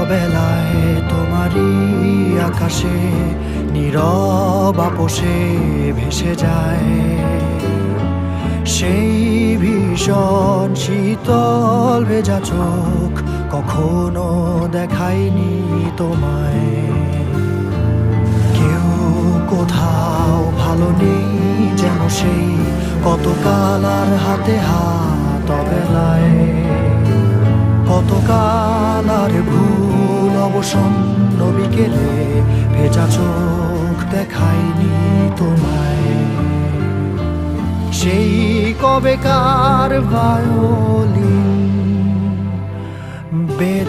অবেলায় তোমারই আকাশে নীরব আপোষে ভেসে যায় সেই ভীষণ শীতল ভেজা চোখ, কখনো দেখায়নি তোমায়। কেউ কোথাও ভালো নেই যেন সেই কতকাল আর হাতে হাত অবেলায়, কতকাল আর ভুল অবসন্ন বিকেলে ভেজা চোখ দেখায়নি তোমায়। সেই কবেকার ভায়োলিন বেজে